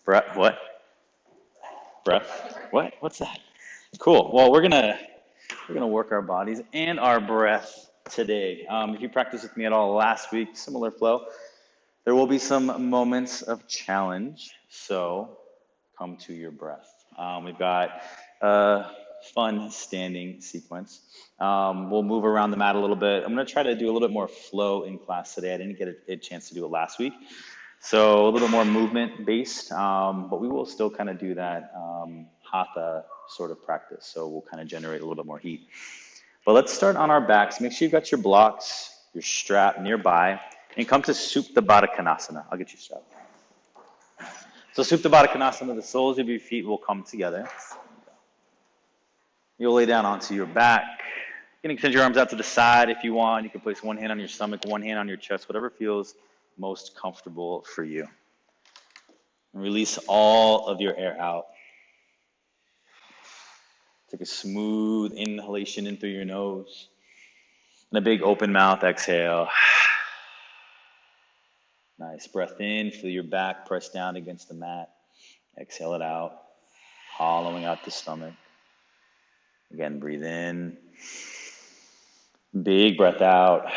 Breath, what? Breath? What? What's that? Cool. Well, we're gonna work our bodies and our breath today. If you practiced with me at all last week, similar flow, there will be some moments of challenge. So come to your breath. We've got a fun standing sequence. We'll move around the mat a little bit. I'm gonna try to do a little bit more flow in class today. I didn't get a chance to do it last week. So a little more movement based, but we will still kind of do that hatha sort of practice. So we'll kind of generate a little bit more heat. But let's start on our backs. Make sure you've got your blocks, your strap nearby, and come to Supta Baddha Konasana. I'll get you strapped. So Supta Baddha Konasana, the soles of your feet will come together. You'll lay down onto your back. You can extend your arms out to the side if you want. You can place one hand on your stomach, one hand on your chest, whatever feels most comfortable for you. And release all of your air out. Take a smooth inhalation in through your nose. And a big open mouth exhale. Nice. Breath in, feel your back press down against the mat. Exhale it out, hollowing out the stomach. Again, breathe in. Big breath out.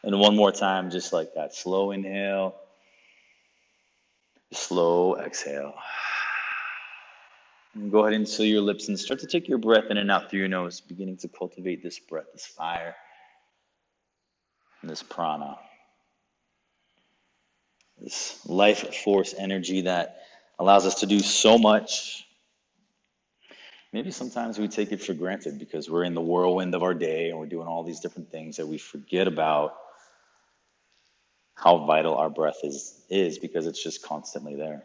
And one more time, just like that. Slow inhale. Slow exhale. And go ahead and seal your lips and start to take your breath in and out through your nose, beginning to cultivate this breath, this fire, and this prana. This life force energy that allows us to do so much. Maybe sometimes we take it for granted because we're in the whirlwind of our day and we're doing all these different things that we forget about how vital our breath is because it's just constantly there.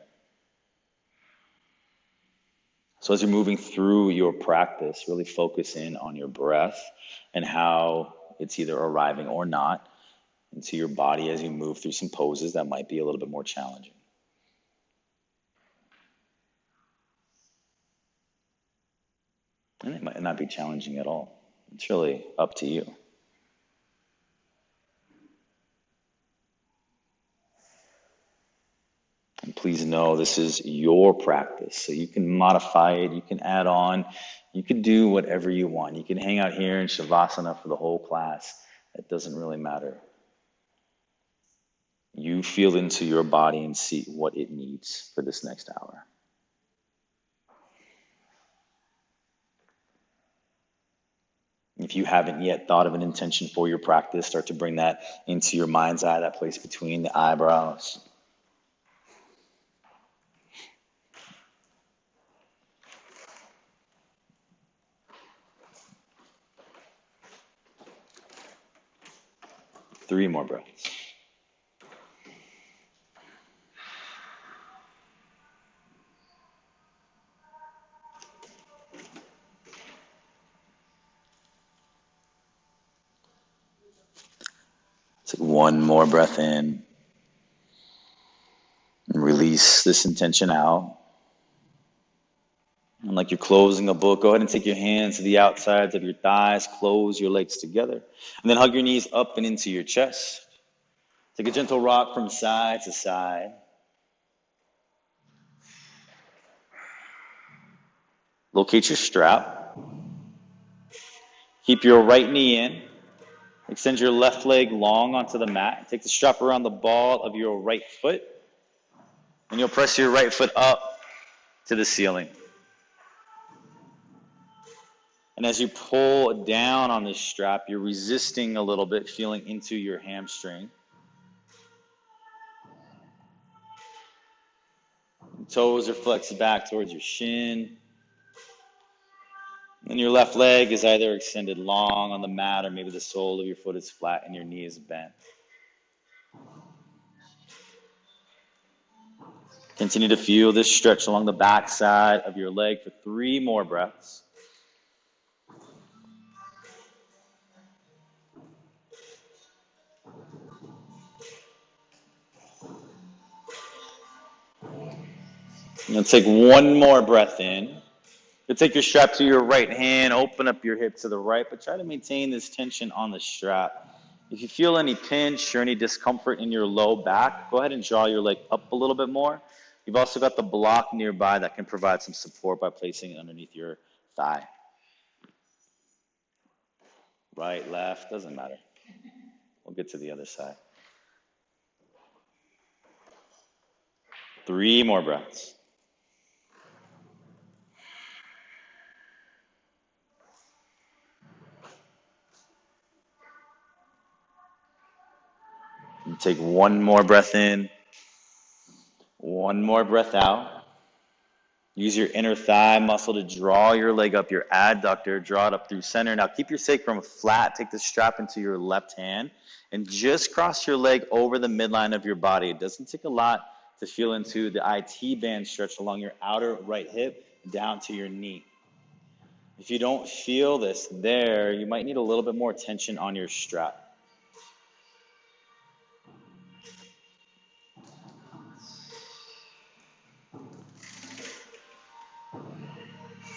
So as you're moving through your practice, really focus in on your breath and how it's either arriving or not into your body as you move through some poses that might be a little bit more challenging. And it might not be challenging at all. It's really up to you. And please know this is your practice. So you can modify it, you can add on, you can do whatever you want. You can hang out here in Shavasana for the whole class. It doesn't really matter. You feel into your body and see what it needs for this next hour. If you haven't yet thought of an intention for your practice, start to bring that into your mind's eye, that place between the eyebrows. Three more breaths. Take one more breath in and release this intention out. And like you're closing a book, go ahead and take your hands to the outsides of your thighs, close your legs together, and then hug your knees up and into your chest. Take a gentle rock from side to side. Locate your strap. Keep your right knee in. Extend your left leg long onto the mat. Take the strap around the ball of your right foot. And you'll press your right foot up to the ceiling. And as you pull down on this strap, you're resisting a little bit, feeling into your hamstring. Toes are flexed back towards your shin. And your left leg is either extended long on the mat or maybe the sole of your foot is flat and your knee is bent. Continue to feel this stretch along the back side of your leg for 3 more breaths. You'll take one more breath in. You'll take your strap to your right hand, open up your hip to the right, but try to maintain this tension on the strap If you feel any pinch or any discomfort in your low back, go ahead and draw your leg up a little bit more. You've also got the block nearby that can provide some support by placing it underneath your thigh. Right, left, doesn't matter. We'll get to the other side. 3 more breaths. And take 1 more breath in, 1 more breath out. Use your inner thigh muscle to draw your leg up, your adductor, draw it up through center. Now keep your sacrum flat, take the strap into your left hand, and just cross your leg over the midline of your body. It doesn't take a lot to feel into the IT band stretch along your outer right hip down to your knee. If you don't feel this there, you might need a little bit more tension on your strap.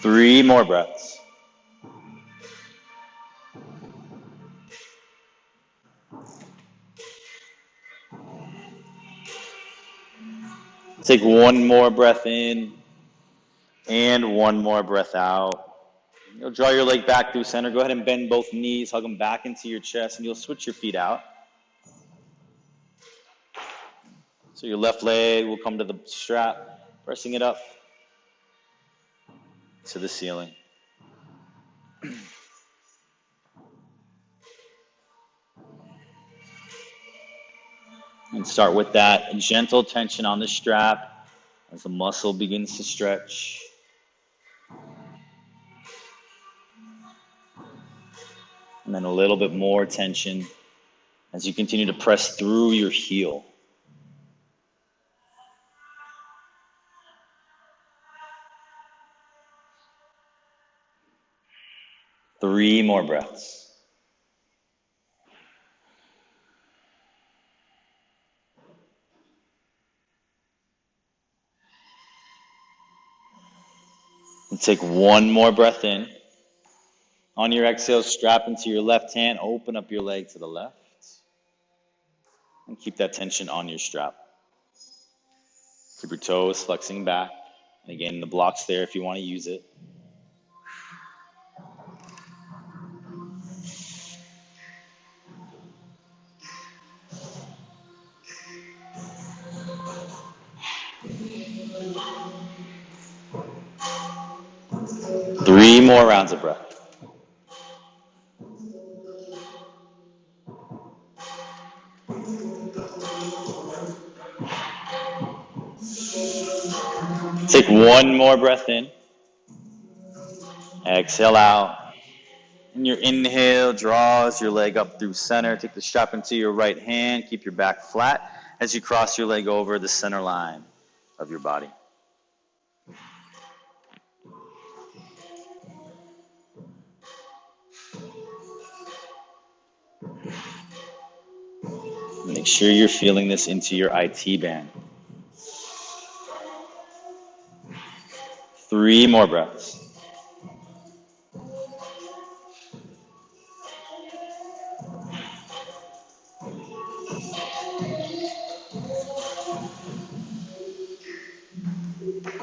3 more breaths. Take 1 more breath in and 1 more breath out. You'll draw your leg back through center. Go ahead and bend both knees, hug them back into your chest, and you'll switch your feet out. So your left leg will come to the strap, pressing it up to the ceiling. And start with that gentle tension on the strap as the muscle begins to stretch. And then a little bit more tension as you continue to press through your heel. 3 more breaths. And take 1 more breath in. On your exhale, strap into your left hand, open up your leg to the left. And keep that tension on your strap. Keep your toes flexing back. And again, the block's there if you want to use it. Three more rounds of breath. Take 1 more breath in. Exhale out. And your inhale draws your leg up through center. Take the strap into your right hand. Keep your back flat as you cross your leg over the center line of your body. Make sure you're feeling this into your IT band. 3 more breaths.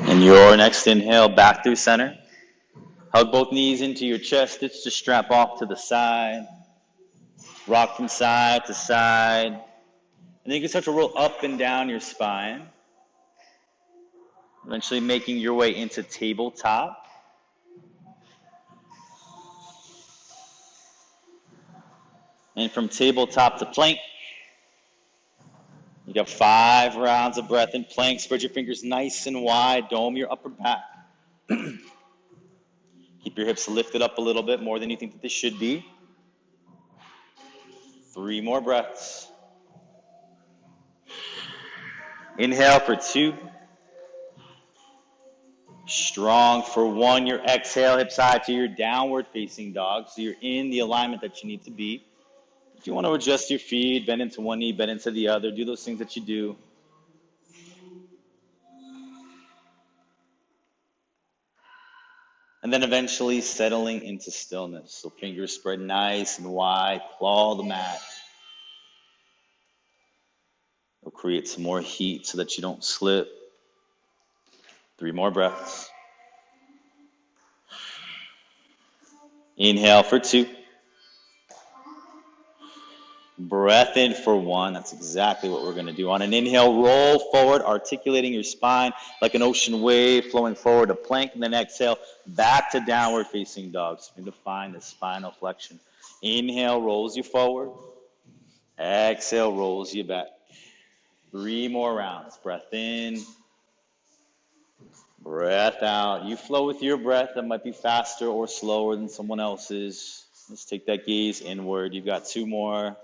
And your next inhale back through center. Hug both knees into your chest. Stitch the strap off to the side. Rock from side to side. And then you can start to roll up and down your spine. Eventually making your way into tabletop. And from tabletop to plank. You got 5 rounds of breath in plank. Spread your fingers nice and wide. Dome your upper back. Keep your hips lifted up a little bit more than you think that they should be. 3 more breaths. Inhale for 2. Strong for 1. Your exhale, hips high to your downward facing dog. So you're in the alignment that you need to be. If you want to adjust your feet, bend into one knee, bend into the other, do those things that you do. And then eventually settling into stillness. So fingers spread nice and wide, claw the mat. Create some more heat so that you don't slip. 3 more breaths. Inhale for 2. Breath in for 1. That's exactly what we're going to do. On an inhale, roll forward, articulating your spine like an ocean wave, flowing forward to plank. And then exhale, back to downward facing dog. So we're going to find the spinal flexion. Inhale, rolls you forward. Exhale, rolls you back. 3 more rounds. Breath in. Breath out. You flow with your breath. That might be faster or slower than someone else's. Let's take that gaze inward. You've got 2 more.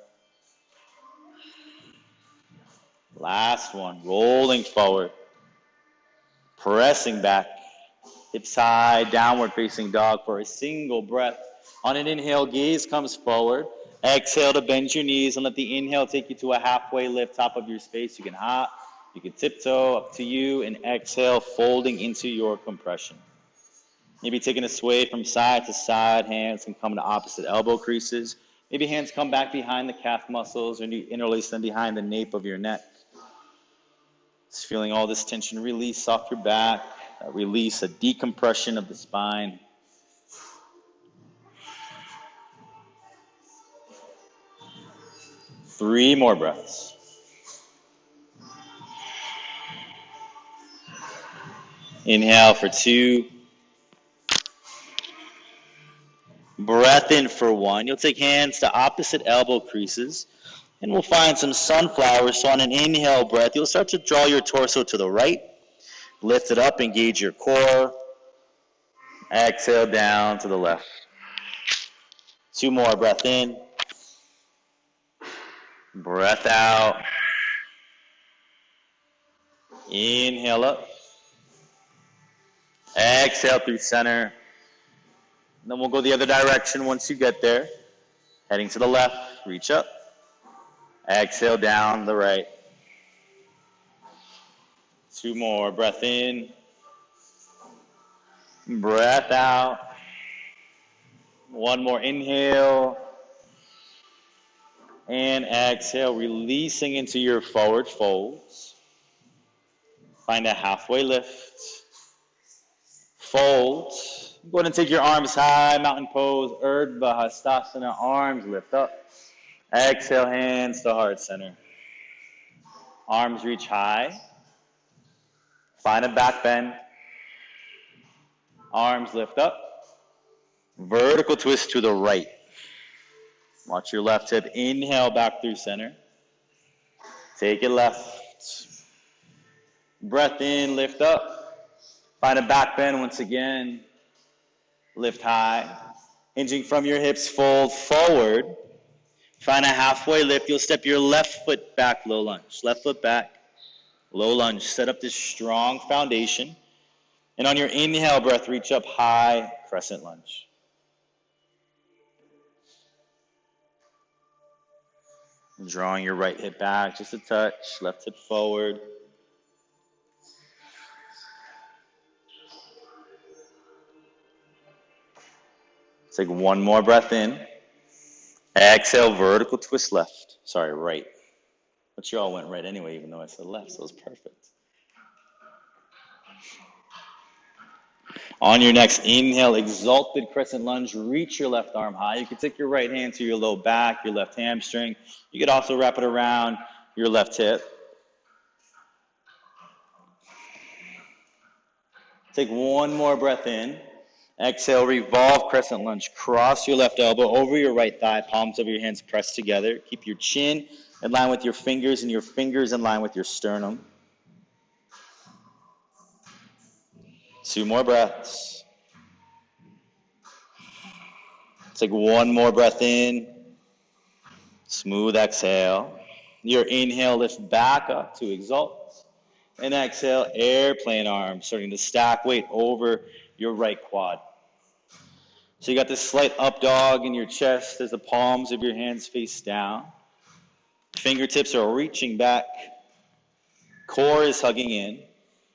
Last one. Rolling forward. Pressing back. Hips high. Downward facing dog for a single breath. On an inhale, gaze comes forward. Exhale to bend your knees and let the inhale take you to a halfway lift, top of your space. You can hop, you can tiptoe, up to you. And exhale, folding into your compression. Maybe taking a sway from side to side. Hands can come to opposite elbow creases. Maybe hands come back behind the calf muscles or interlace them behind the nape of your neck. Just feeling all this tension release off your back. Release, a decompression of the spine. Three more breaths. Inhale for 2. Breath in for 1. You'll take hands to opposite elbow creases, and we'll find some sunflowers. So on an inhale breath, you'll start to draw your torso to the right. Lift it up, engage your core. Exhale down to the left. 2 more, breath in. Breath out. Inhale up. Exhale through center. And then we'll go the other direction once you get there. Heading to the left, reach up. Exhale down the right. 2 more, breath in. Breath out. 1 more, inhale. And exhale, releasing into your forward folds. Find a halfway lift. Fold. Go ahead and take your arms high, mountain pose, Urdhva Hastasana, arms lift up. Exhale, hands to heart center. Arms reach high. Find a back bend. Arms lift up. Vertical twist to the right. Watch your left hip. Inhale back through center. Take it left. Breath in, lift up. Find a back bend once again. Lift high. Hinging from your hips, fold forward. Find a halfway lift. You'll step your left foot back, low lunge. Left foot back, low lunge. Set up this strong foundation. And on your inhale breath, reach up high, crescent lunge. Drawing your right hip back just a touch, left hip forward. Take 1 more breath in. Exhale, vertical twist left. Sorry, right. But you all went right anyway, even though I said left, so it was perfect. On your next inhale, exalted crescent lunge, reach your left arm high. You can take your right hand to your low back, your left hamstring. You could also wrap it around your left hip. Take 1 more breath in. Exhale, revolve crescent lunge. Cross your left elbow over your right thigh, palms of your hands pressed together. Keep your chin in line with your fingers and your fingers in line with your sternum. 2 more breaths. Take 1 more breath in. Smooth exhale. Your inhale, lift back up to exalt. And exhale, airplane arms, starting to stack weight over your right quad. So you got this slight up dog in your chest as the palms of your hands face down. Fingertips are reaching back. Core is hugging in.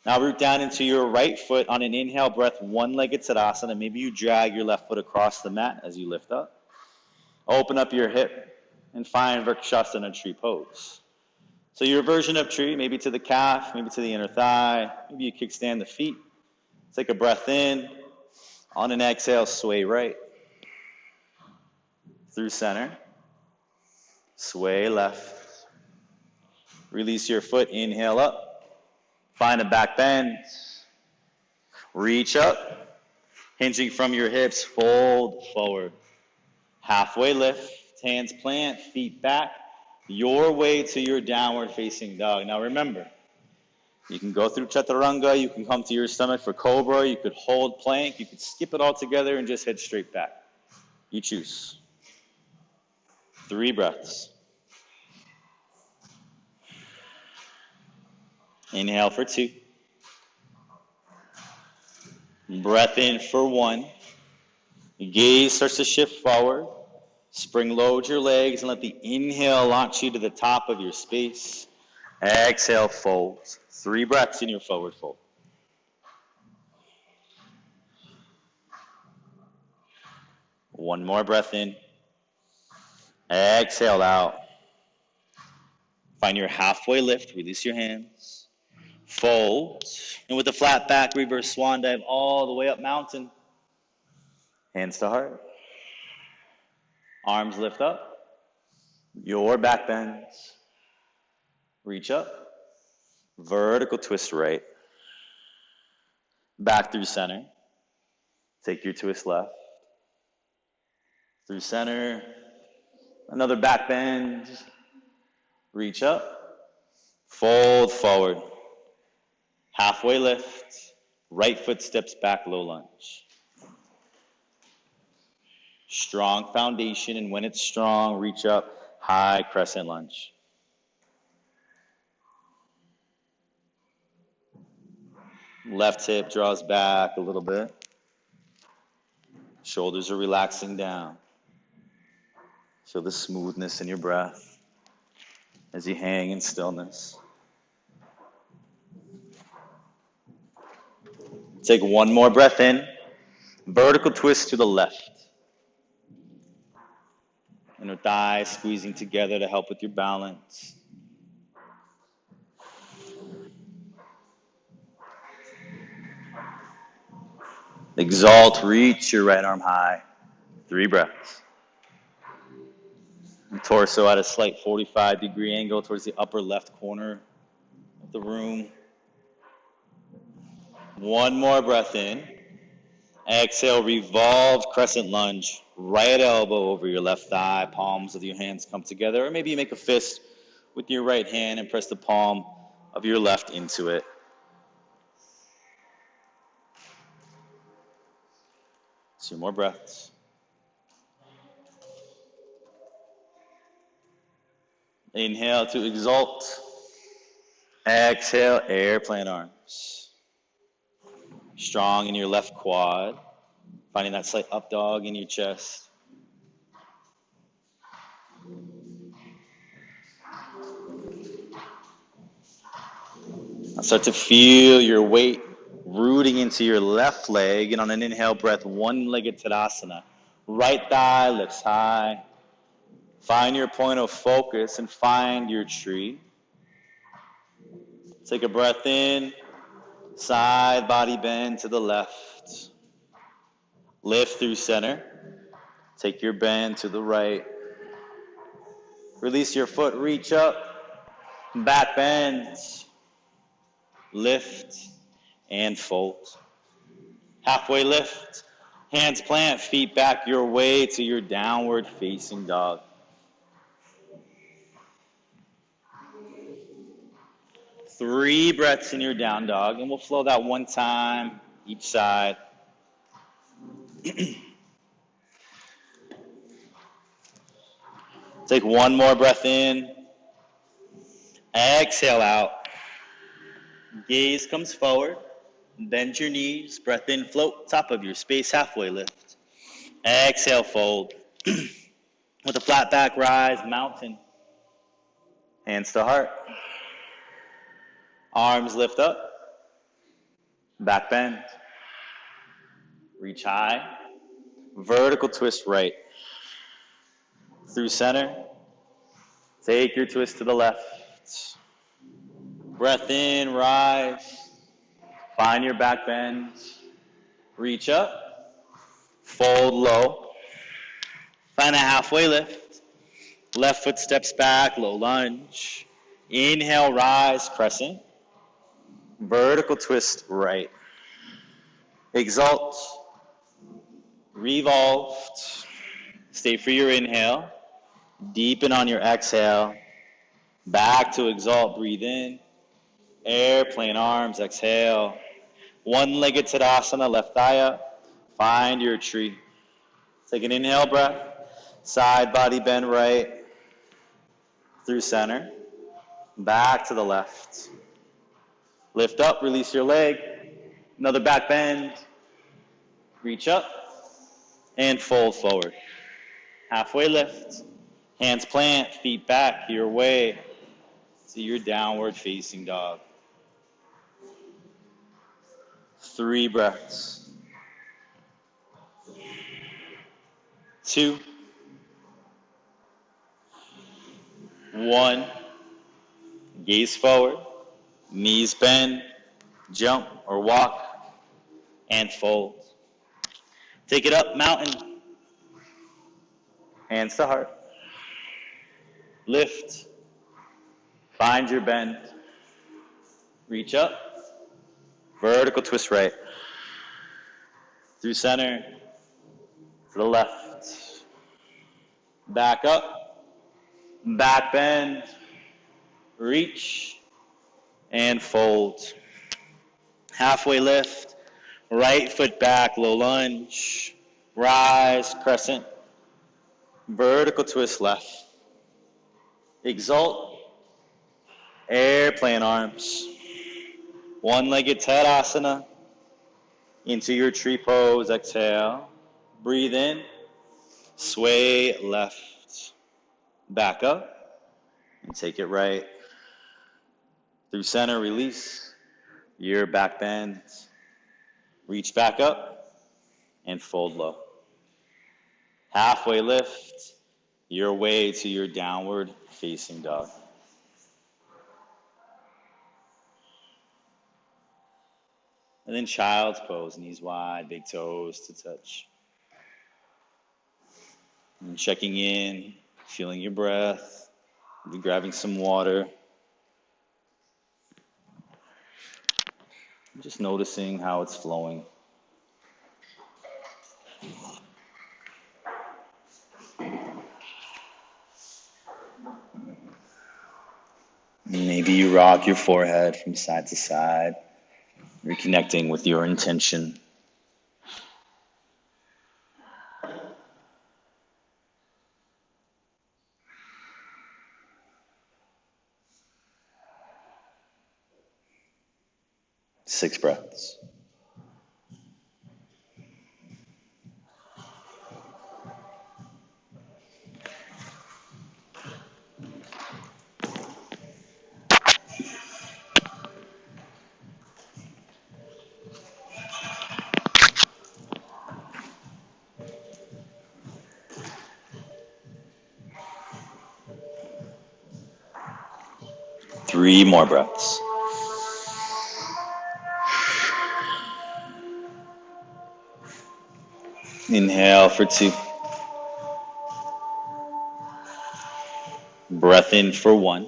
Now root down into your right foot on an inhale breath, one-legged Tadasana. Maybe you drag your left foot across the mat as you lift up. Open up your hip and find Vrikshasana tree pose. So your version of tree, maybe to the calf, maybe to the inner thigh, maybe you kickstand the feet. Take a breath in. On an exhale, sway right through center. Sway left. Release your foot, inhale up. Find a back bend. Reach up. Hinging from your hips, fold forward. Halfway lift, hands plant, feet back. Your way to your downward facing dog. Now remember, you can go through chaturanga, you can come to your stomach for cobra, you could hold plank, you could skip it all together and just head straight back. You choose. 3 breaths. Inhale for 2. Breath in for 1. Gaze starts to shift forward. Spring load your legs and let the inhale launch you to the top of your space. Exhale, fold. 3 breaths in your forward fold. One more breath in. Exhale out. Find your halfway lift. Release your hands. Fold. And with a flat back, reverse swan dive all the way up mountain. Hands to heart. Arms lift up. Your back bends. Reach up. Vertical twist right. Back through center. Take your twist left. Through center. Another back bend. Reach up. Fold forward. Halfway lift. Right foot steps back, low lunge. Strong foundation, and when it's strong, reach up, high crescent lunge. Left hip draws back a little bit. Shoulders are relaxing down. Feel the smoothness in your breath as you hang in stillness. Take one more breath in. Vertical twist to the left. Inner thighs squeezing together to help with your balance. Exalt, reach your right arm high. 3 breaths. Your torso at a slight 45-degree angle towards the upper left corner of the room. One more breath in. Exhale, revolve, crescent lunge. Right elbow over your left thigh. Palms of your hands come together. Or maybe you make a fist with your right hand and press the palm of your left into it. Two more breaths. Inhale to exalt. Exhale, airplane arms. Strong in your left quad. Finding that slight up dog in your chest. Now start to feel your weight rooting into your left leg. And on an inhale breath, one-legged Tadasana. Right thigh lifts high. Find your point of focus and find your tree. Take a breath in. Side body bend to the left. Lift through center. Take your bend to the right. Release your foot, reach up. Back bend. Lift and fold. Halfway lift. Hands plant, feet back, your way to your downward facing dog. Three breaths in your down dog, and we'll flow that one time each side. Take one more breath in. Exhale out. Gaze comes forward. Bend your knees. Breath in, float, top of your space, halfway lift. Exhale, fold. With a flat back, rise, mountain. Hands to heart. Arms lift up. Back bend. Reach high. Vertical twist right. Through center. Take your twist to the left. Breath in, rise. Find your back bend. Reach up. Fold low. Find a halfway lift. Left foot steps back, low lunge. Inhale, rise, crescent. Vertical twist right. Exalt. Revolved. Stay for your inhale. Deepen on your exhale. Back to exalt. Breathe in. Airplane arms. Exhale. One-legged Tadasana. Left thigh up. Find your tree. Take an inhale breath. Side body bend right. Through center. Back to the left. Lift up. Release your leg. Another back bend. Reach up. And fold forward. Halfway lift. Hands plant, feet back, your way to your downward facing dog. 3 breaths. 2. 1. Gaze forward. Knees bend, jump or walk, and fold. Take it up, mountain. Hands to heart. Lift. Find your bend. Reach up. Vertical twist right. Through center. To the left. Back up. Back bend. Reach. And fold. Halfway lift. Right foot back, low lunge. Rise, crescent. Vertical twist left. Exalt. Airplane arms. One-legged Tadasana. Into your tree pose. Exhale. Breathe in. Sway left. Back up. And take it right. Through center, release. Your back bend. Reach back up. And fold low. Halfway lift. Your way to your downward facing dog. And then child's pose, knees wide, big toes to touch. And checking in, feeling your breath, maybe grabbing some water. Just noticing how it's flowing. Maybe you rock your forehead from side to side, reconnecting with your intention. Six breaths. Three more breaths. Inhale for 2. Breath in for 1.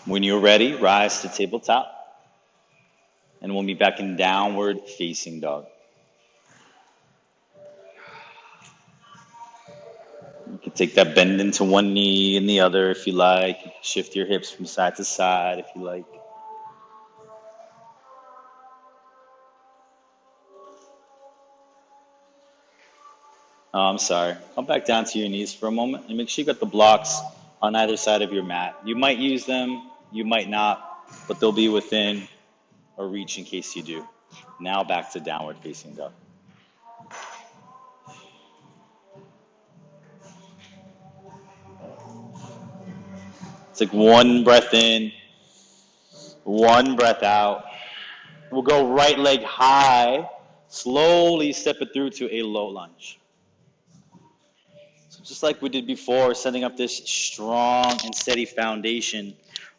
When you're ready, rise to tabletop. And we'll be back in downward facing dog. You can take that bend into one knee and the other if you like. Shift your hips from side to side if you like. Oh, I'm sorry. Come back down to your knees for a moment and make sure you got the blocks on either side of your mat. You might use them, you might not, but they'll be within a reach in case you do. Now back to downward facing dog. Take one breath in, one breath out. We'll go right leg high, slowly step it through to a low lunge. So just like we did before, setting up this strong and steady foundation,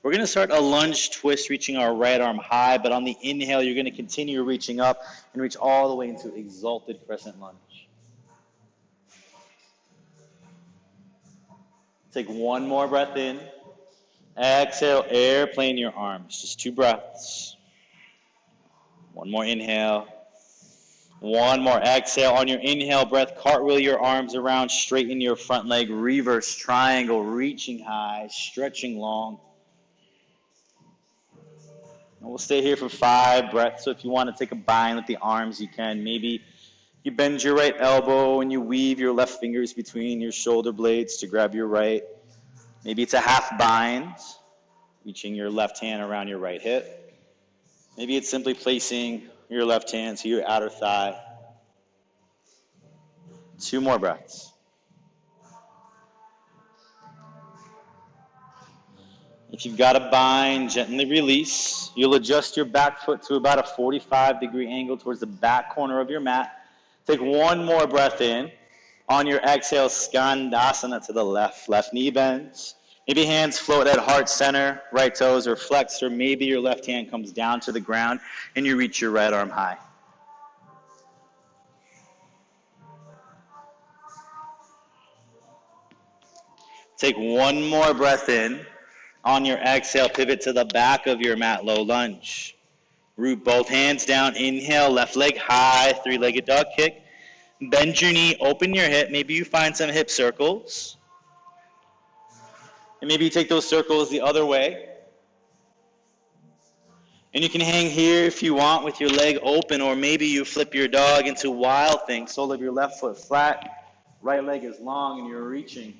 We're going to start a lunge twist, reaching our right arm high, but on the inhale, you're going to continue reaching up and reach all the way into exalted crescent lunge. Take one more breath in. Exhale, airplane your arms. Just 2 breaths. One more inhale. One more exhale. On your inhale breath, cartwheel your arms around, straighten your front leg, reverse triangle, reaching high, stretching long. And we'll stay here for 5 breaths. So if you want to take a bind with the arms, you can. Maybe you bend your right elbow and you weave your left fingers between your shoulder blades to grab your right. Maybe it's a half bind, reaching your left hand around your right hip. Maybe it's simply placing your left hand to your outer thigh. 2 more breaths. If you've got a bind, gently release. You'll adjust your back foot to about a 45-degree angle towards the back corner of your mat. Take one more breath in. On your exhale, Skandasana to the left. Left knee bends. Maybe hands float at heart center, right toes are flexed, or maybe your left hand comes down to the ground and you reach your right arm high. Take one more breath in. On your exhale, pivot to the back of your mat, low lunge. Root both hands down, inhale, left leg high, 3-legged dog kick. Bend your knee, open your hip. Maybe you find some hip circles. And maybe you take those circles the other way. And you can hang here if you want with your leg open, or maybe you flip your dog into wild thing. Sole of your left foot flat, right leg is long, and you're reaching.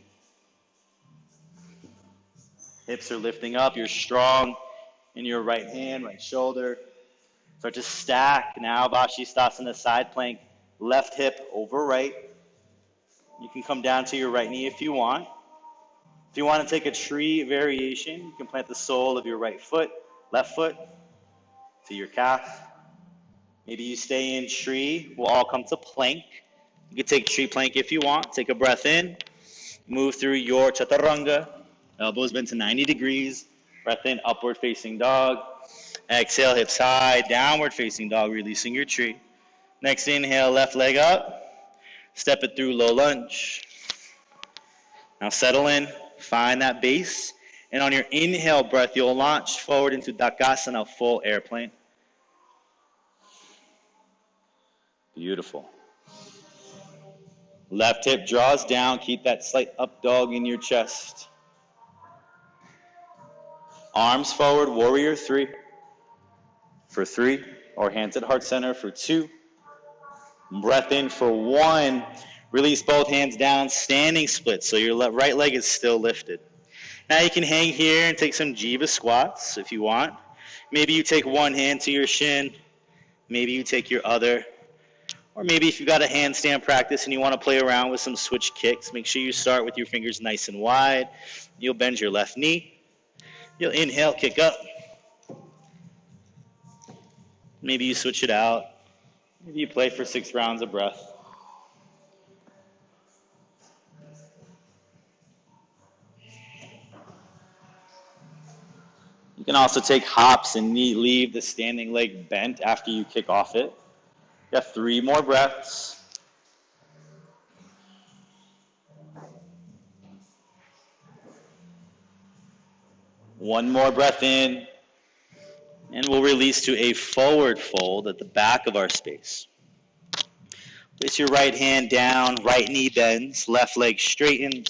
Hips are lifting up, you're strong in your right hand, right shoulder. Start to stack. Now Vashisthasana, side plank, left hip over right. You can come down to your right knee if you want. If you want to take a tree variation, you can plant the sole of your right foot, left foot, to your calf. Maybe you stay in tree. We'll all come to plank. You can take tree plank if you want. Take a breath in. Move through your chaturanga. Elbows bent to 90 degrees. Breath in, upward facing dog. Exhale, hips high, downward facing dog, releasing your tree. Next inhale, left leg up. Step it through low lunge. Now settle in, find that base. And on your inhale breath, you'll launch forward into Dakasana, full airplane. Beautiful. Left hip draws down, keep that slight up dog in your chest. Arms forward, warrior 3. For 3, or hands at heart center for 2. Breath in for 1. Release both hands down, standing split, so your right leg is still lifted. Now you can hang here and take some Jiva squats if you want. Maybe you take one hand to your shin. Maybe you take your other. Or maybe if you've got a handstand practice and you want to play around with some switch kicks, make sure you start with your fingers nice and wide. You'll bend your left knee. You'll inhale, kick up. Maybe you switch it out. Maybe you play for 6 rounds of breath. You can also take hops and leave the standing leg bent after you kick off it. You have 3 more breaths. One more breath in, and we'll release to a forward fold at the back of our space. Place your right hand down, right knee bends, left leg straightens,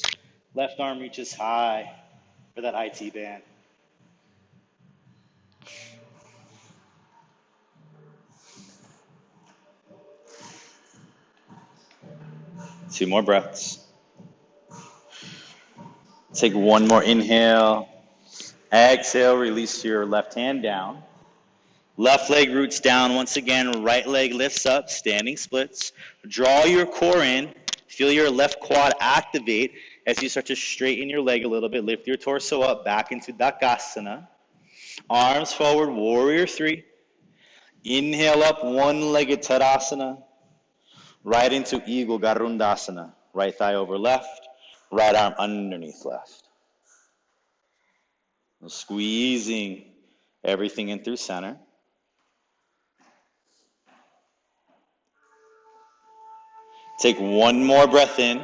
left arm reaches high for that IT band. Two more breaths. Take one more inhale. Exhale, release your left hand down. Left leg roots down once again. Right leg lifts up, standing splits. Draw your core in. Feel your left quad activate as you start to straighten your leg a little bit. Lift your torso up, back into Dakasana. Arms forward, warrior 3. Inhale up, one-legged Tadasana. Right into Eagle Garundasana. Right thigh over left, right arm underneath left. Squeezing everything in through center. Take one more breath in.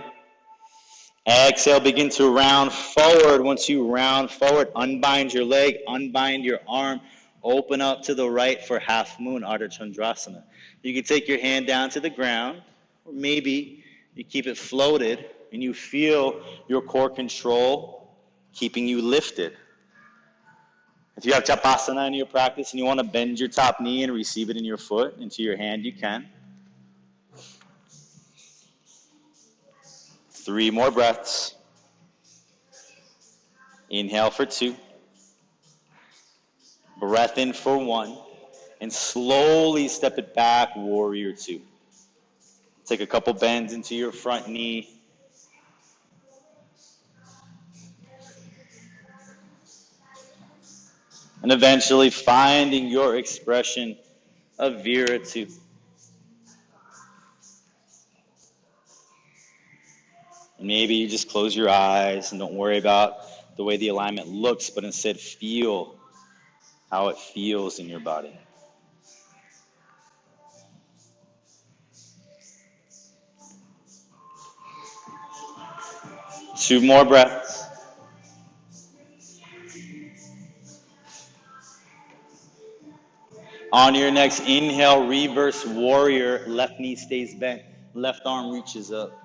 Exhale, begin to round forward. Once you round forward, unbind your leg, unbind your arm, open up to the right for half moon, Ardha Chandrasana. You can take your hand down to the ground, or maybe you keep it floated and you feel your core control keeping you lifted. If you have Tapasana in your practice and you want to bend your top knee and receive it in your foot into your hand, you can. 3 more breaths. Inhale for 2. Breath in for 1. And slowly step it back, warrior 2. Take a couple bends into your front knee. And eventually finding your expression of Viratu. And maybe you just close your eyes and don't worry about the way the alignment looks, but instead feel how it feels in your body. Two more breaths. On your next inhale, reverse warrior. Left knee stays bent. Left arm reaches up.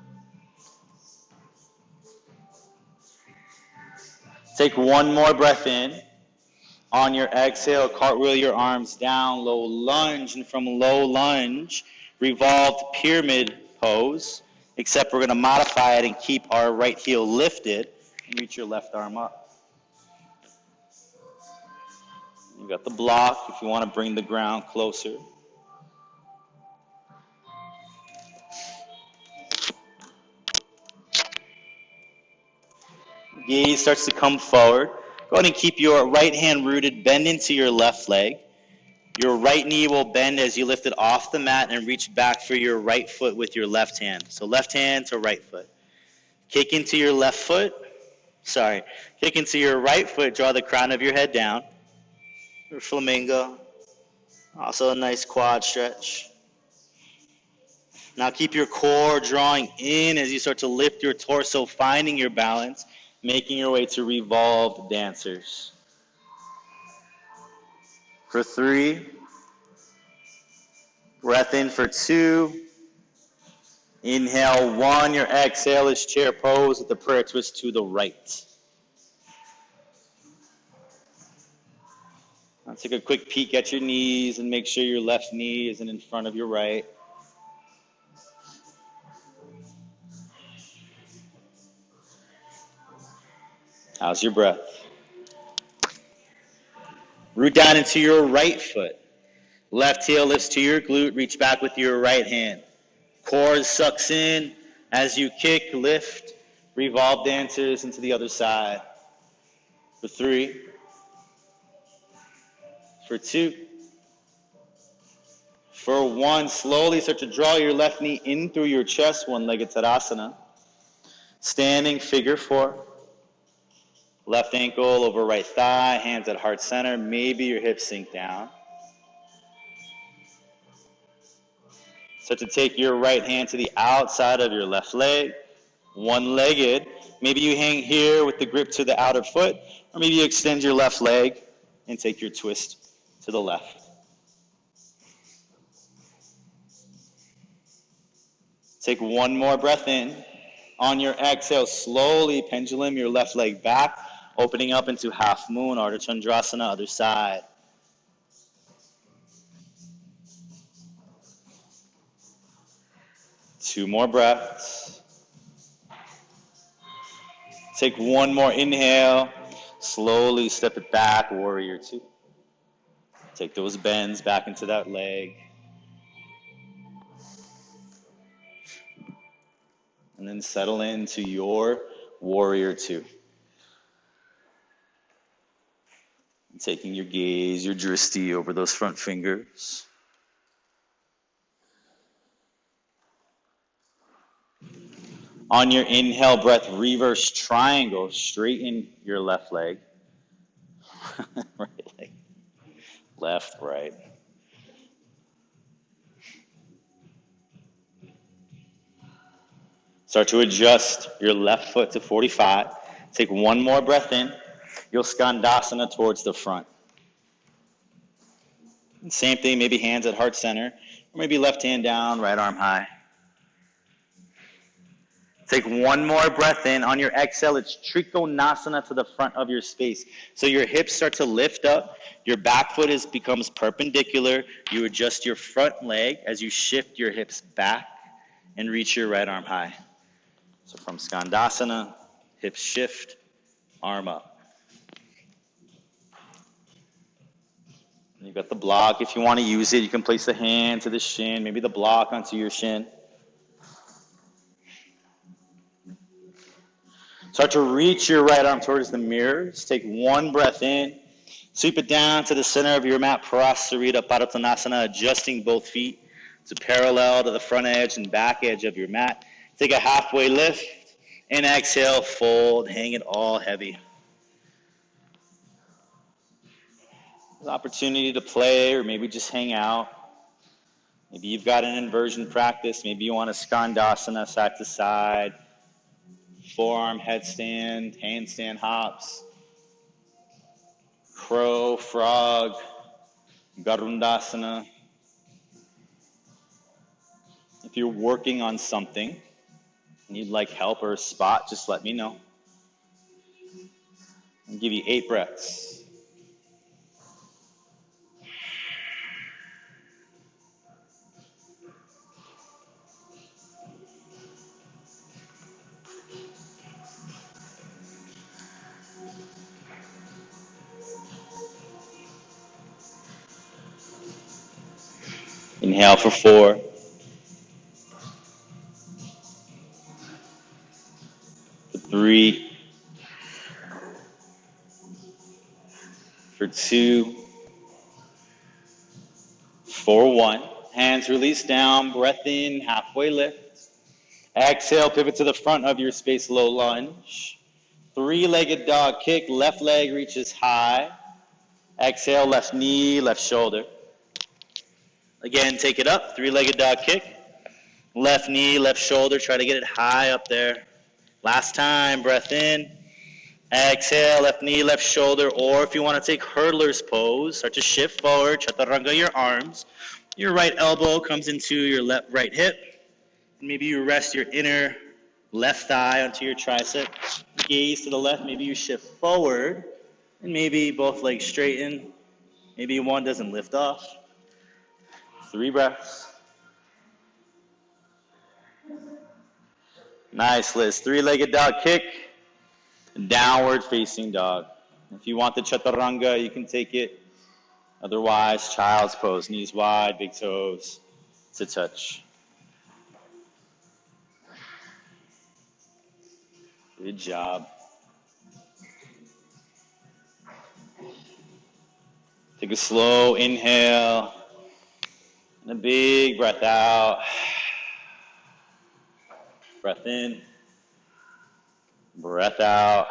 Take one more breath in. On your exhale, cartwheel your arms down, low lunge. And from low lunge, revolved pyramid pose. Except we're going to modify it and keep our right heel lifted. And reach your left arm up. You got the block if you want to bring the ground closer. Gaze starts to come forward. Go ahead and keep your right hand rooted, bend into your left leg. Your right knee will bend as you lift it off the mat and reach back for your right foot with your left hand. So left hand to right foot. Kick into your left foot. Kick into your right foot, draw the crown of your head down. Your flamingo. Also a nice quad stretch. Now keep your core drawing in as you start to lift your torso, finding your balance, making your way to revolved dancers. For 3, breath in for 2, inhale 1, your exhale is chair pose with the prayer twist to the right. Now take a quick peek at your knees and make sure your left knee isn't in front of your right. How's your breath? Root down into your right foot. Left heel lifts to your glute. Reach back with your right hand. Core sucks in as you kick, lift. Revolve dancers into the other side. For 3. For 2. For 1, slowly start to draw your left knee in through your chest, one-legged Tadasana. Standing figure 4. Left ankle over right thigh, hands at heart center. Maybe your hips sink down. Start to take your right hand to the outside of your left leg, one-legged. Maybe you hang here with the grip to the outer foot, or maybe you extend your left leg and take your twist to the left. Take one more breath in. On your exhale, slowly pendulum your left leg back, opening up into half moon, Ardha Chandrasana, other side. Two more breaths. Take one more inhale. Slowly step it back, warrior 2. Take those bends back into that leg. And then settle into your warrior 2. And taking your gaze, your dristi over those front fingers. On your inhale breath, reverse triangle. Straighten your left leg. Right leg, left, right. Start to adjust your left foot to 45. Take one more breath in. You'll skandasana towards the front. And same thing, maybe hands at heart center, or maybe left hand down, right arm high. Take one more breath in. On your exhale, it's Trikonasana to the front of your space. So your hips start to lift up. Your back foot becomes perpendicular. You adjust your front leg as you shift your hips back and reach your right arm high. So from Skandasana, hips shift, arm up. You've got the block. If you want to use it, you can place the hand to the shin, maybe the block onto your shin. Start to reach your right arm towards the mirror. Just take one breath in. Sweep it down to the center of your mat, Prasarita Padottanasana, adjusting both feet to parallel to the front edge and back edge of your mat. Take a halfway lift, and exhale, fold, hang it all heavy. There's an opportunity to play or maybe just hang out. Maybe you've got an inversion practice. Maybe you want a Skandasana side to side, forearm headstand, handstand hops, crow, frog, Garundasana. If you're working on something and you'd like help or a spot, just let me know. I'll give you 8 breaths. Inhale for 4. For 3. For 2. For 1. Hands release down, breath in, halfway lift. Exhale, pivot to the front of your space, low lunge. 3-legged dog kick, left leg reaches high. Exhale, left knee, left shoulder. Again, take it up, 3-legged dog kick. Left knee, left shoulder, try to get it high up there. Last time, breath in. Exhale, left knee, left shoulder, or if you want to take hurdler's pose, start to shift forward, chaturanga your arms. Your right elbow comes into your right hip. Maybe you rest your inner left thigh onto your tricep. Gaze to the left, maybe you shift forward, and maybe both legs straighten. Maybe one doesn't lift off. 3 breaths. Nice, Liz. 3-legged dog kick, downward facing dog. If you want the chaturanga, you can take it. Otherwise, child's pose, knees wide, big toes to touch. Good job. Take a slow inhale and a big breath out. Breath in, breath out.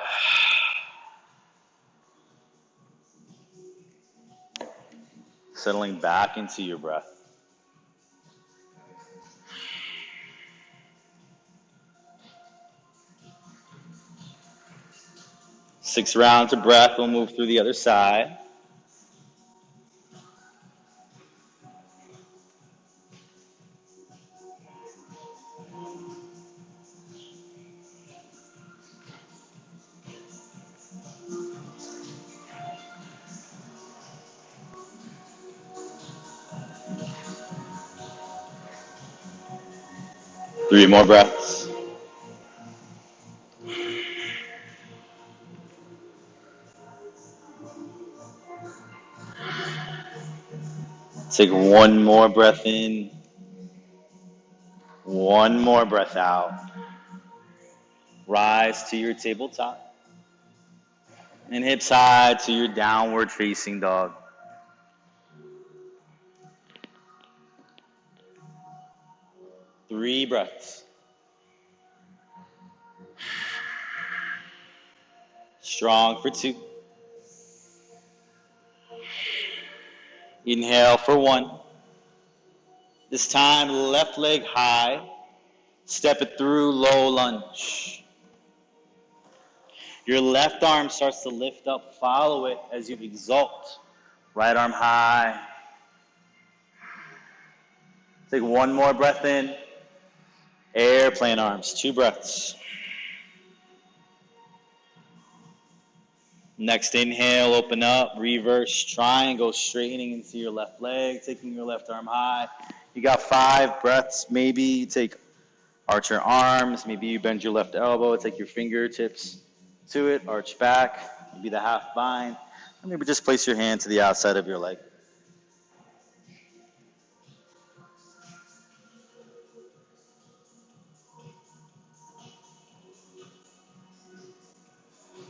Settling back into your breath. Six rounds of breath. We'll move through the other side. Three more breaths. Take one more breath in. One more breath out. Rise to your tabletop. And hips high to your downward facing dog. Three breaths. Strong for 2. Inhale for 1. This time, left leg high. Step it through, low lunge. Your left arm starts to lift up. Follow it as you exalt. Right arm high. Take 1 more breath in. Airplane arms, 2 breaths. Next inhale, open up, reverse triangle, straightening into your left leg, taking your left arm high. You got 5 breaths. Maybe you take arch your arms. Maybe you bend your left elbow, take your fingertips to it, arch back, maybe the half bind. Or maybe just place your hand to the outside of your leg.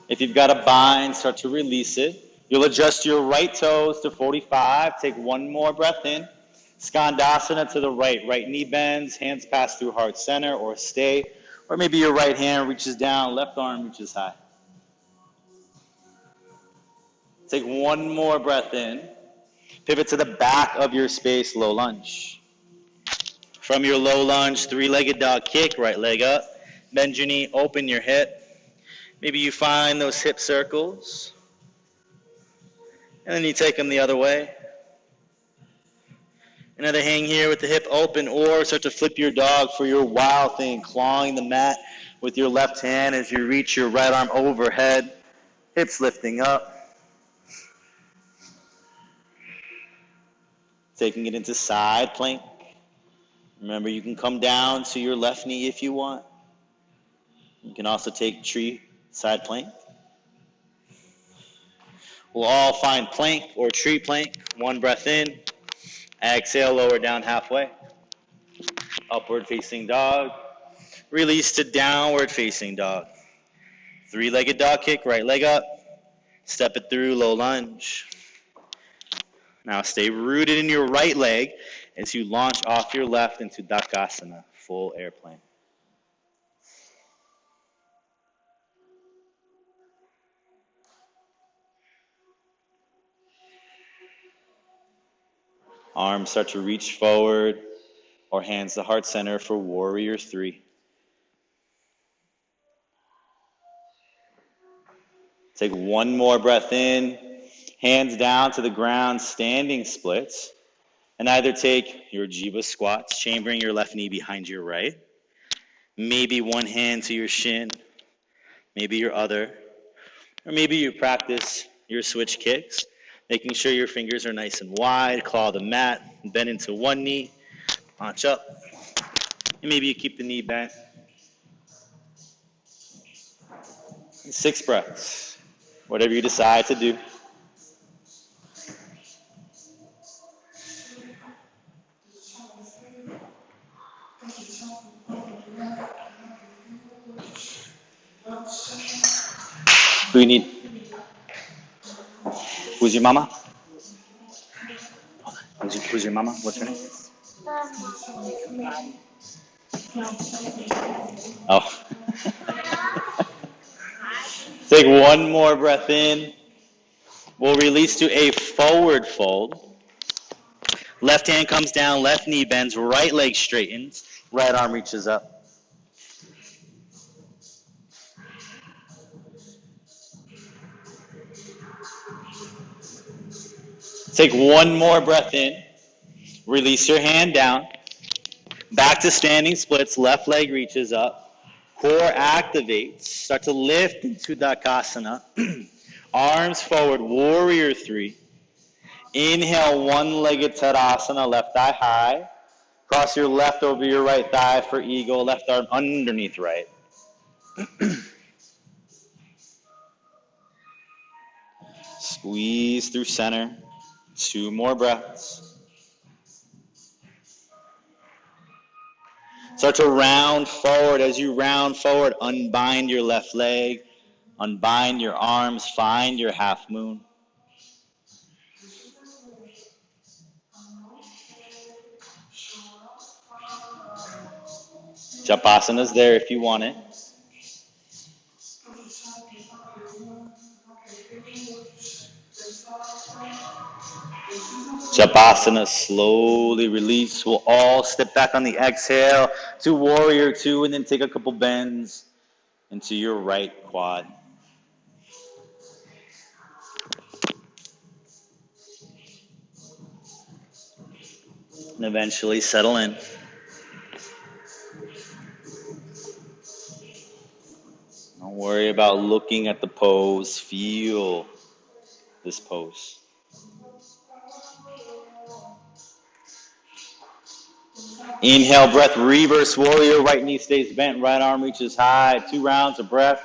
If you've got a bind, start to release it. You'll adjust your right toes to 45. Take 1 more breath in. Skandasana to the right. Right knee bends, hands pass through heart center or stay. Or maybe your right hand reaches down, left arm reaches high. Take 1 more breath in. Pivot to the back of your space, low lunge. From your low lunge, 3-legged dog kick, right leg up. Bend your knee, open your hip. Maybe you find those hip circles. And then you take them the other way. Another hang here with the hip open, or start to flip your dog for your wild thing, clawing the mat with your left hand as you reach your right arm overhead, hips lifting up. Taking it into side plank. Remember, you can come down to your left knee if you want. You can also take tree side plank. We'll all find plank or tree plank. 1 breath in. Exhale, lower down halfway. Upward facing dog. Release to downward facing dog. 3-legged dog kick, right leg up. Step it through, low lunge. Now stay rooted in your right leg as you launch off your left into Dakasana, full airplane. Arms start to reach forward or hands to heart center for warrior 3. Take 1 more breath in, hands down to the ground, standing splits. And either take your jiva squats, chambering your left knee behind your right. Maybe 1 hand to your shin, maybe your other. Or maybe you practice your switch kicks, making sure your fingers are nice and wide, claw the mat, bend into 1 knee, launch up. And maybe you keep the knee bent. 6 breaths, whatever you decide to do. Who you need? Who's your mama? Who's your mama? What's her name? Oh. Take 1 more breath in. We'll release to a forward fold. Left hand comes down, left knee bends, right leg straightens, right arm reaches up. Take 1 more breath in. Release your hand down. Back to standing splits, left leg reaches up. Core activates. Start to lift into Dakasana. Arms forward, warrior 3. Inhale, 1-legged Tadasana, left thigh high. Cross your left over your right thigh for eagle, left arm underneath right. Squeeze through center. 2 more breaths. Start to round forward. As you round forward, unbind your left leg, unbind your arms, find your half moon. Japasana is there if you want it. Shavasana, slowly release. We'll all step back on the exhale to warrior two, and then take a couple bends into your right quad. And eventually settle in. Don't worry about looking at the pose. Feel this pose. Inhale, breath, reverse warrior. Right knee stays bent, right arm reaches high. 2 rounds of breath.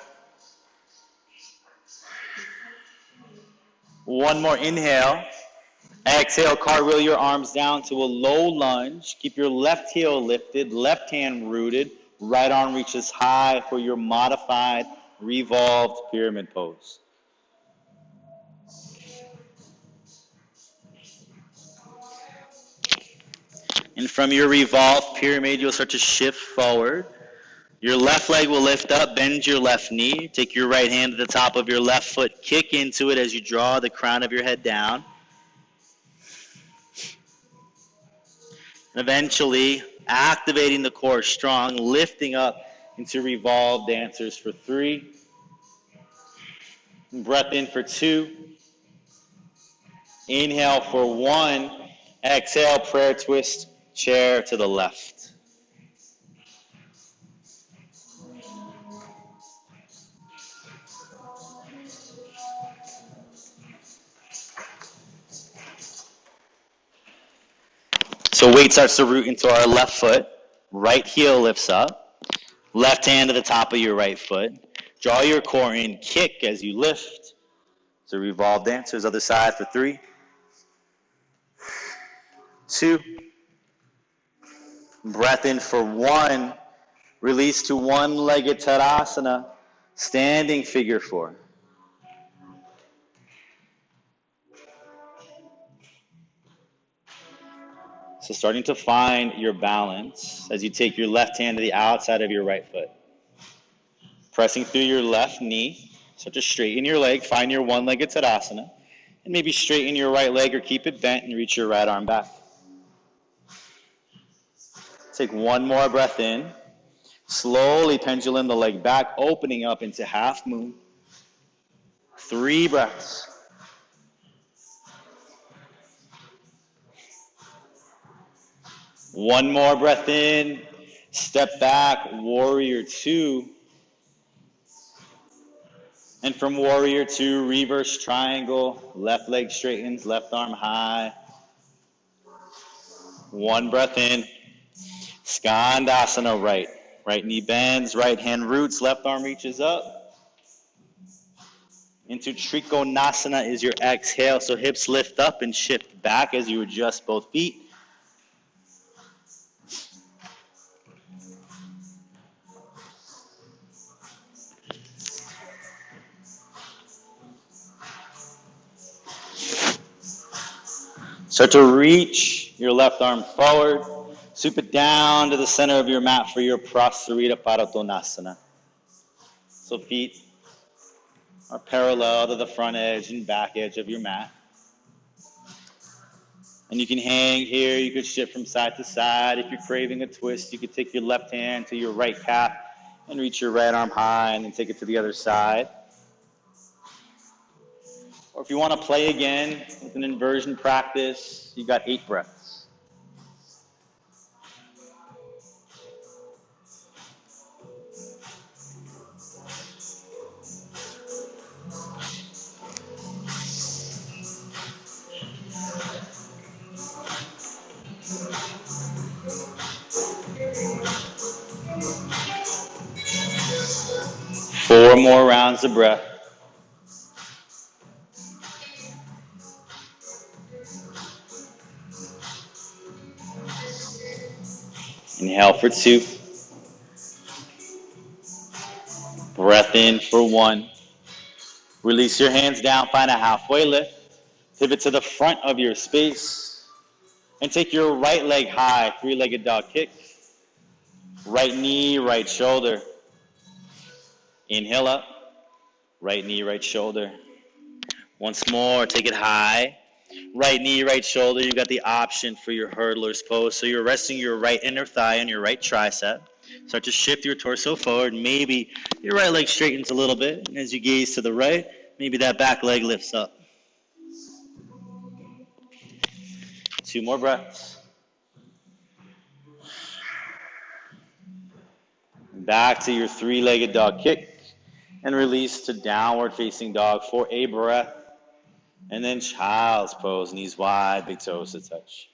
One more inhale. Exhale, cartwheel your arms down to a low lunge. Keep your left heel lifted, left hand rooted. Right arm reaches high for your modified revolved pyramid pose. And from your revolved pyramid, you'll start to shift forward. Your left leg will lift up, bend your left knee. Take your right hand to the top of your left foot, kick into it as you draw the crown of your head down. And eventually, activating the core strong, lifting up into revolved dancers for 3. Breath in for 2. Inhale for 1. Exhale, prayer twist, chair to the left. So weight starts to root into our left foot. Right heel lifts up. Left hand to the top of your right foot. Draw your core in, kick as you lift. So revolve dancers, other side for 3, 2. Breath in for 1. Release to one-legged Tadasana, standing figure 4. So starting to find your balance as you take your left hand to the outside of your right foot. Pressing through your left knee, start to straighten your leg, find your one-legged Tadasana, and maybe straighten your right leg or keep it bent and reach your right arm back. Take one more breath in. Slowly pendulum the leg back, opening up into half moon. 3 breaths. One more breath in. Step back, warrior 2. And from warrior 2, reverse triangle. Left leg straightens, left arm high. 1 breath in. Skandasana right. Right knee bends, right hand roots, left arm reaches up. Into Trikonasana is your exhale. So hips lift up and shift back as you adjust both feet. Start to reach your left arm forward. Sweep it down to the center of your mat for your Prasarita Paratonasana. So feet are parallel to the front edge and back edge of your mat. And you can hang here. You could shift from side to side. If you're craving a twist, you could take your left hand to your right calf and reach your right arm high and then take it to the other side. Or if you want to play again with an inversion practice, you got 8 breaths. Four more rounds of breath. Inhale for 2. Breath in for 1. Release your hands down, find a halfway lift. Pivot to the front of your space. And take your right leg high, 3-legged dog kick. Right knee, right shoulder. Inhale up. Right knee, right shoulder. Once more, take it high. Right knee, right shoulder, you got the option for your hurdler's pose. So you're resting your right inner thigh on your right tricep. Start to shift your torso forward. Maybe your right leg straightens a little bit. And as you gaze to the right, maybe that back leg lifts up. 2 more breaths. Back to your 3-legged dog kick. And release to downward facing dog for a breath. And then child's pose, knees wide, big toes to touch.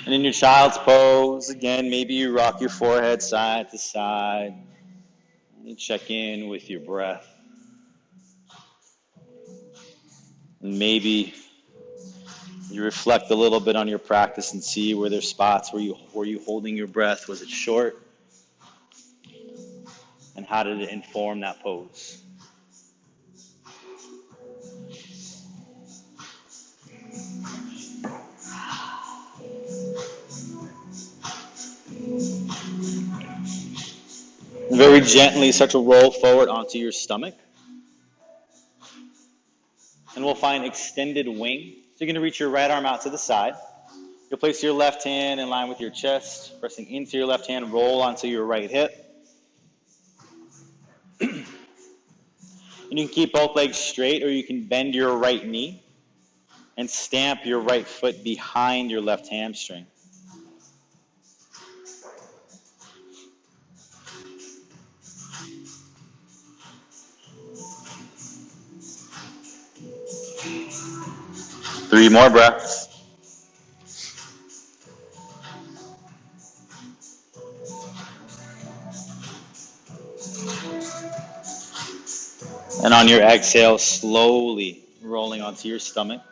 And in your child's pose, again, maybe you rock your forehead side to side. And you check in with your breath. And maybe you reflect a little bit on your practice and see where there's spots where you holding your breath. Was it short? And how did it inform that pose? Very gently start to roll forward onto your stomach. And we'll find extended wing. So you're going to reach your right arm out to the side. You'll place your left hand in line with your chest, pressing into your left hand, roll onto your right hip. And you can keep both legs straight, or you can bend your right knee and stamp your right foot behind your left hamstring. Three more breaths. And on your exhale, slowly rolling onto your stomach.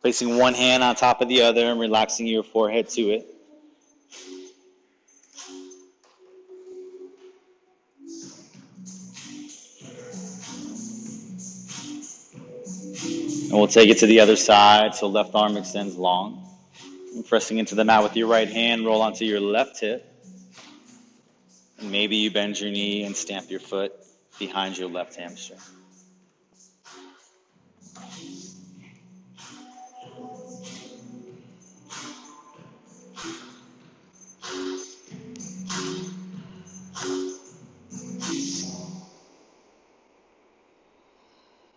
Placing one hand on top of the other and relaxing your forehead to it. And we'll take it to the other side, so left arm extends long. And pressing into the mat with your right hand, roll onto your left hip. And maybe you bend your knee and stamp your foot behind your left hamstring.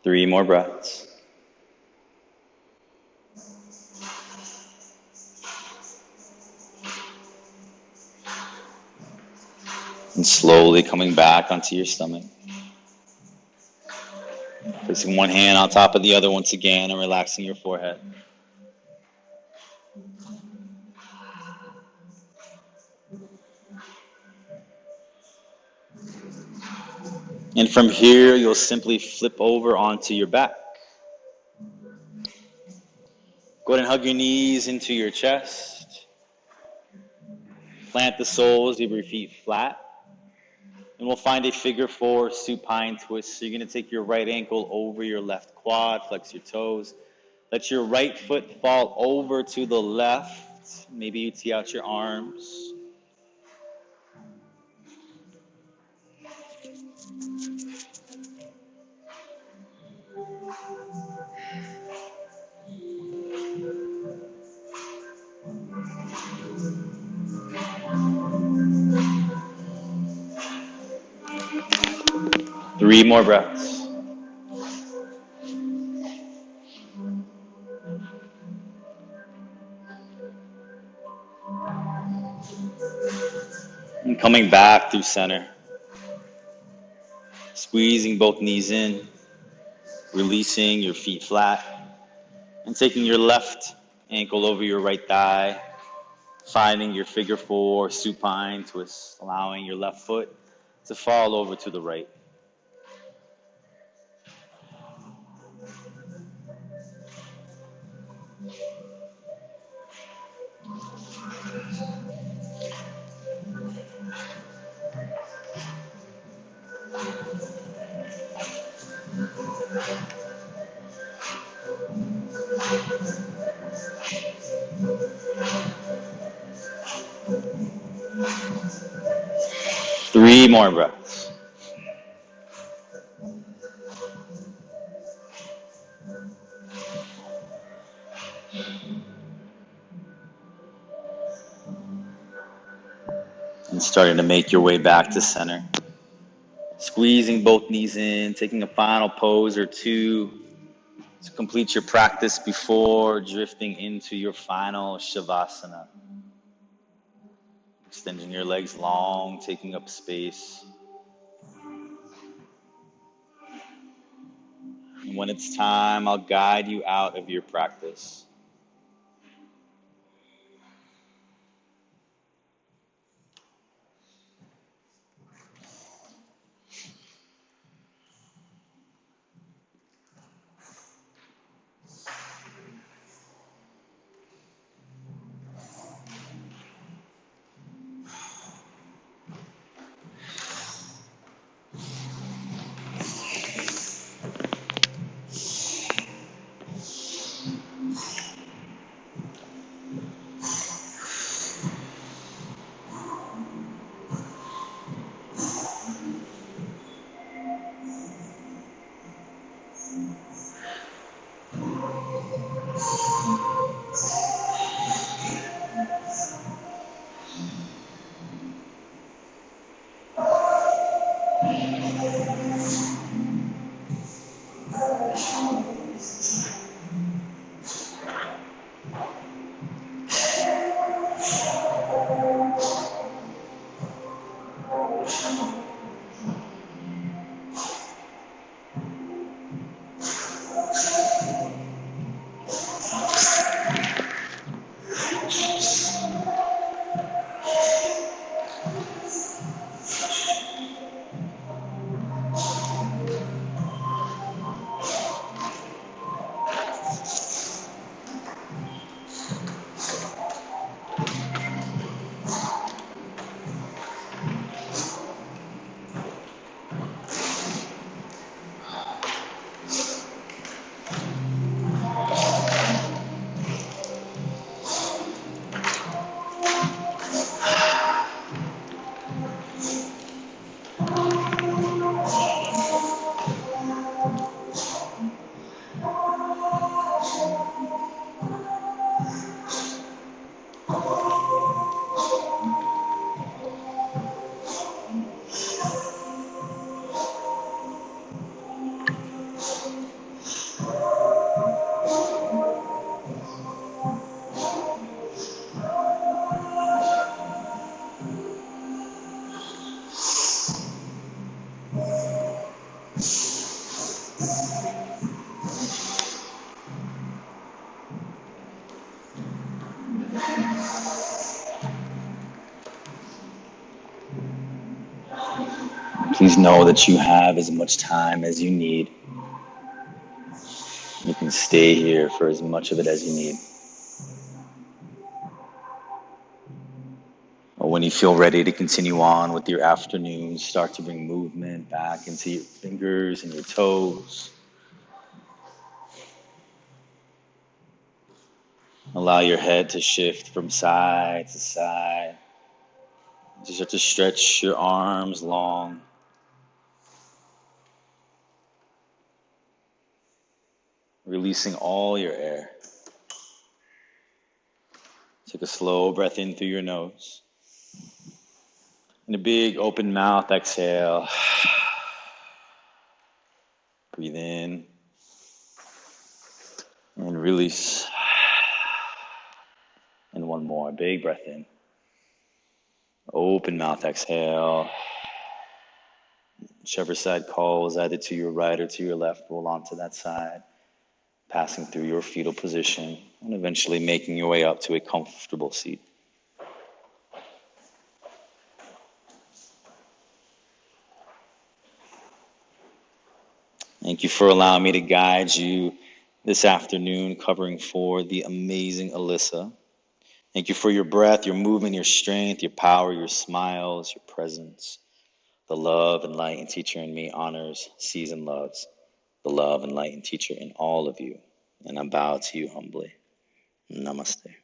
Three more breaths. And slowly coming back onto your stomach. Placing one hand on top of the other once again and relaxing your forehead. And from here, you'll simply flip over onto your back. Go ahead and hug your knees into your chest. Plant the soles of your feet flat. And we'll find a figure 4 supine twist. So you're going to take your right ankle over your left quad, flex your toes. Let your right foot fall over to the left. Maybe you tee out your arms. Three more breaths. And coming back through center. Squeezing both knees in. Releasing your feet flat. And taking your left ankle over your right thigh. Finding your figure 4 supine twist. Allowing your left foot to fall over to the right. 3 more breaths. And starting to make your way back to center. Squeezing both knees in, taking a final pose or two to complete your practice before drifting into your final Shavasana. Extending your legs long, taking up space. And when it's time, I'll guide you out of your practice. Please know that you have as much time as you need. You can stay here for as much of it as you need. Or when you feel ready to continue on with your afternoon, start to bring movement back into your fingers and your toes. Allow your head to shift from side to side. You start to stretch your arms long. Releasing all your air. Take a slow breath in through your nose. And a big open mouth exhale. Breathe in and release. And one more. Big breath in. Open mouth exhale. Whichever side calls, either to your right or to your left, roll onto that side, passing through your fetal position and eventually making your way up to a comfortable seat. Thank you for allowing me to guide you this afternoon, covering for the amazing Alyssa. Thank you for your breath, your movement, your strength, your power, your smiles, your presence. The love and light and teacher in me honors, sees, and loves the love and light and teacher in all of you. And I bow to you humbly. Namaste.